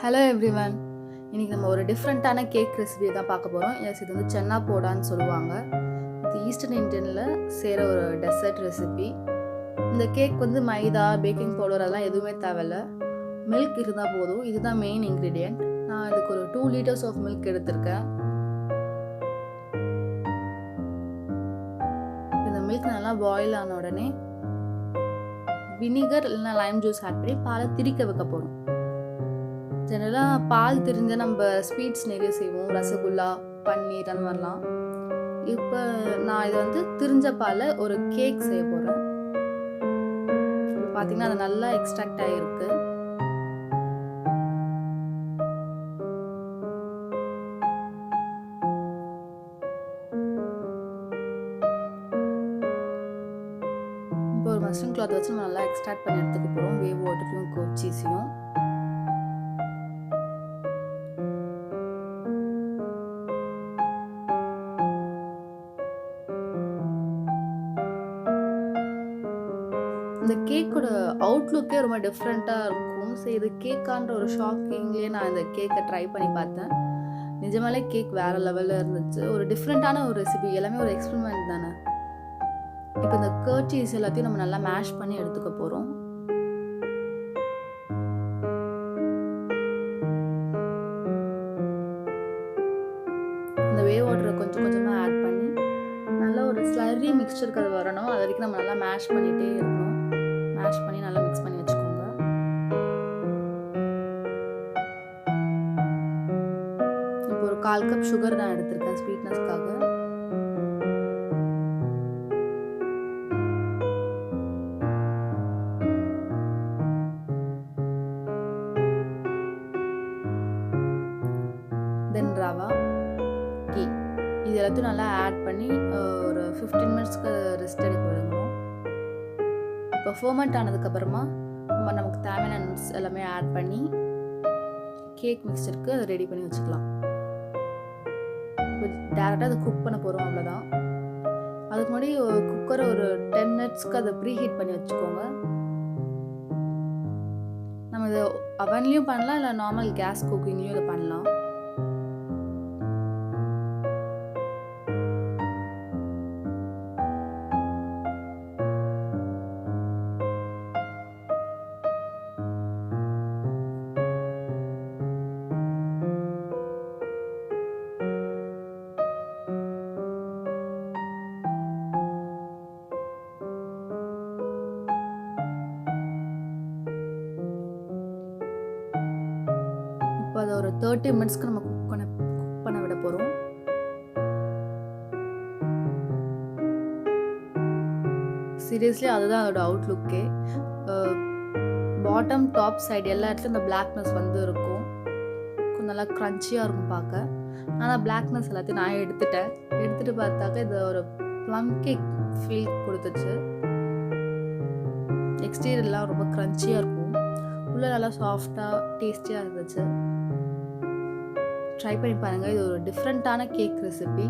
Hello everyone. இன்றைக்கி நம்ம ஒரு டிஃப்ரெண்ட்டான கேக் ரெசிபியை தான் பார்க்க போகிறோம். எஸ், இது வந்து சென்னா போடான்னு சொல்லுவாங்க. இது ஈஸ்டர்ன் இண்டியனில் செய்கிற ஒரு டெசர்ட் ரெசிபி. இந்த கேக் வந்து மைதா, பேக்கிங் பவுடர் அதெல்லாம் எதுவுமே தேவையில்ல. மில்க் இருந்தால் போதும். இதுதான் மெயின் இன்க்ரீடியண்ட். நான் இதுக்கு ஒரு 2 liters ஆஃப் மில்க் எடுத்திருக்கேன். இந்த மில்க் நல்லா பாயில் ஆன உடனே வினிகர் இல்லைனா லைம் ஜூஸ் ஆட் பண்ணி பாலை திரிக்க வைக்க போகிறோம். ஜெனரலாக பால் திரிஞ்ச நம்ம ஸ்வீட்ஸ் நிறைய செய்வோம், ரசகுல்லா, பன்னீர் அந்த மாதிரிலாம். இப்போ நான் இதை வந்து திரிஞ்ச பாலை ஒரு கேக் செய்ய போகிறேன். இப்போ பார்த்தீங்கன்னா அது நல்லா எக்ஸ்ட்ராக்ட் ஆகிருக்கு. இப்போ ஒரு மஸ்லின் கிளாத் வச்சு நம்ம நல்லா எக்ஸ்ட்ராக்ட் பண்ணி எடுத்துக்க போகிறோம். வேவ் வாட்டரையும் கோட் சீஸையும். இந்த கேக்கோட அவுட்லுக்கே ரொம்ப டிஃப்ரெண்ட்டாக இருக்கும். ஸோ இது கேக்கான்ற ஒரு ஷாக்கிங்லேயே நான் இந்த கேக்கை ட்ரை பண்ணி பார்த்தேன். நிஜமாலே கேக் வேறு லெவலில் இருந்துச்சு. ஒரு டிஃப்ரெண்ட்டான ஒரு ரெசிபி, எல்லாமே ஒரு எக்ஸ்பெரிமெண்ட் தானே. இப்போ இந்த கர்ட் சீஸ் எல்லாத்தையும் நம்ம நல்லா மேஷ் பண்ணி எடுத்துக்க போகிறோம். இந்த வேவ் வாட்டரை கொஞ்சம் கொஞ்சமாக ஆட் பண்ணி நல்லா ஒரு ஸ்லர்ரி மிக்சருக்கு அது வரணும். அது வரைக்கும் நம்ம நல்லா மேஷ் பண்ணிகிட்டே இருக்கணும். மேஷ் பண்ணி நல்லா மிக்ஸ் பண்ணி வச்சுக்கோங்க. இப்போ ஒரு 1/4 கப் சுகர் நான் எடுத்திருக்கேன் ஸ்வீட்னஸ்க்காக. தென் ரவா, டீ இது எல்லாத்தையும் நல்லா ஆட் பண்ணி ஒரு 15 மினிட்ஸ்க்கு ரெஸ்ட் எடுக்க விடணும். இப்போ ஃபர்மெண்ட் ஆனதுக்கப்புறமா நமக்கு தேவையான நட்ஸ் எல்லாமே ஆட் பண்ணி கேக் மிக்சருக்கு அதை ரெடி பண்ணி வச்சுக்கலாம். இப்போ டேரெக்டாக அதை குக் பண்ண போகிறோம், அவ்வளோதான். அதுக்கு முன்னாடி குக்கரை ஒரு 10 மினிட்ஸ்க்கு அதை ப்ரீ ஹீட் பண்ணி வச்சுக்கோங்க. நம்ம இதை அவன்லேயும் பண்ணலாம், இல்லை நார்மல் கேஸ் குக்கிங்லேயும் இதை பண்ணலாம். இப்போ அதை ஒரு 30 மினிட்ஸ்க்கு நம்ம குக் பண்ண விட போகிறோம். சீரியஸ்லி அதுதான் அதோட அவுட்லுக்கே. பாட்டம், டாப் சைடு எல்லா இடத்துலையும் இந்த பிளாக்னஸ் வந்து இருக்கும். கொஞ்சம் நல்லா க்ரன்ச்சியாக இருக்கும் பார்க்க. ஆனால் பிளாக்னஸ் எல்லாத்தையும் நான் எடுத்துகிட்டு பார்த்தாக்க இது ஒரு ப்ளம் கேக் ஃபீல் கொடுத்துச்சு. எக்ஸ்டீரியர்லாம் ரொம்ப க்ரன்ச்சியாக இருக்கும், உள்ளே நல்லா சாஃப்டாக டேஸ்டியாக இருந்துச்சு. ட்ரை பண்ணி பாருங்கள். இது ஒரு டிஃப்ரெண்ட்டான கேக் ரெசிபி.